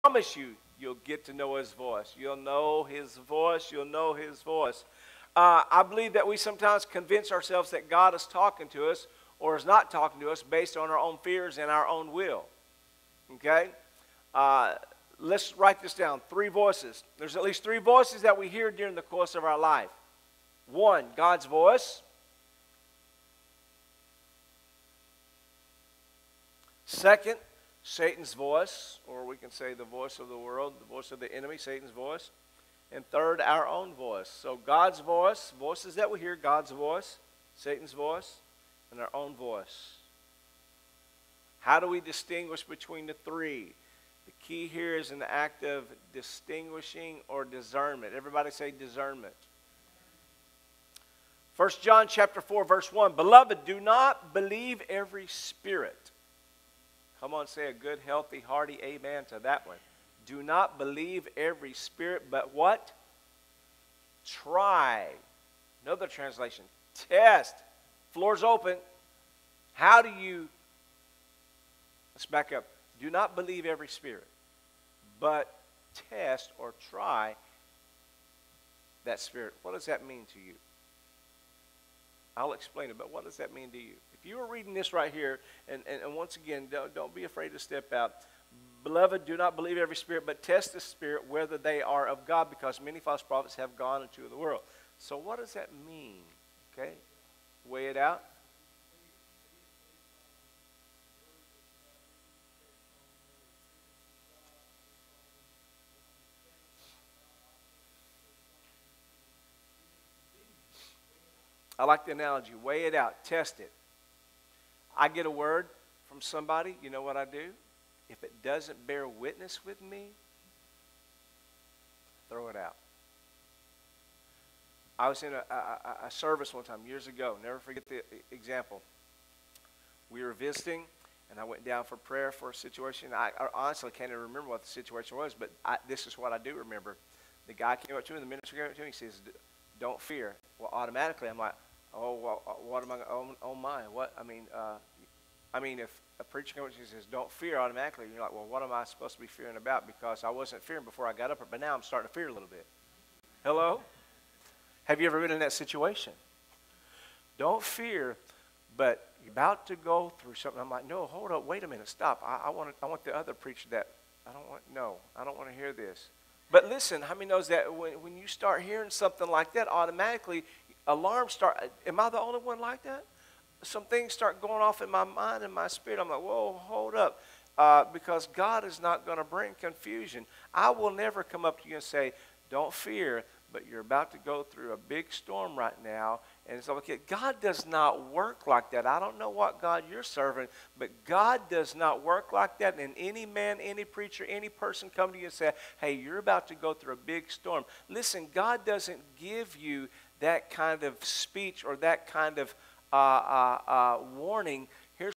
promise you, you'll get to know his voice. You'll know his voice. You'll know his voice. I believe that we sometimes convince ourselves that God is talking to us or is not talking to us based on our own fears and our own will. Okay? Let's write this down. 3 voices. There's at least 3 voices that we hear during the course of our life. 1, God's voice. 2nd, Satan's voice, or we can say the voice of the world, the voice of the enemy, Satan's voice. And 3rd, our own voice. So God's voice, voices that we hear, God's voice, Satan's voice, and our own voice. How do we distinguish between the 3? The key here is an act of distinguishing or discernment. Everybody say discernment. 1 John chapter 4, verse 1. Beloved, do not believe every spirit. Come on, say a good, healthy, hearty amen to that one. Do not believe every spirit, but what? Try. Another translation. Test. Floor's open. How do you... Let's back up. Do not believe every spirit, but test or try that spirit. What does that mean to you? I'll explain it, but what does that mean to you? If you were reading this right here, and once again, don't be afraid to step out. Beloved, do not believe every spirit, but test the spirit whether they are of God, because many false prophets have gone into the world. So what does that mean? Okay, weigh it out. I like the analogy. Weigh it out. Test it. I get a word from somebody. You know what I do? If it doesn't bear witness with me, throw it out. I was in a service one time years ago. Never forget the example. We were visiting, and I went down for prayer for a situation. I honestly can't even remember what the situation was, but this is what I do remember. The guy came up to me, the minister came up to me, he says, "Don't fear." Well, automatically, I'm like, "Oh, well, what am I? Oh my! What? I mean, if a preacher comes and says, 'Don't fear,' automatically, you're like, well, what am I supposed to be fearing about? Because I wasn't fearing before I got up, but now I'm starting to fear a little bit." Hello? Have you ever been in that situation? Don't fear, but you're about to go through something. I'm like, no, hold up, wait a minute, stop. I want the other preacher that I don't want to hear this. But listen, how many knows that when you start hearing something like that, automatically alarms start. Am I the only one like that? Some things start going off in my mind and my spirit. I'm like, whoa, hold up. Because God is not going to bring confusion. I will never come up to you and say, "Don't fear," but you're about to go through a big storm right now. And it's okay. God does not work like that. I don't know what God you're serving, but God does not work like that. And any man, any preacher, any person come to you and say, "Hey, you're about to go through a big storm." Listen, God doesn't give you that kind of speech or that kind of warning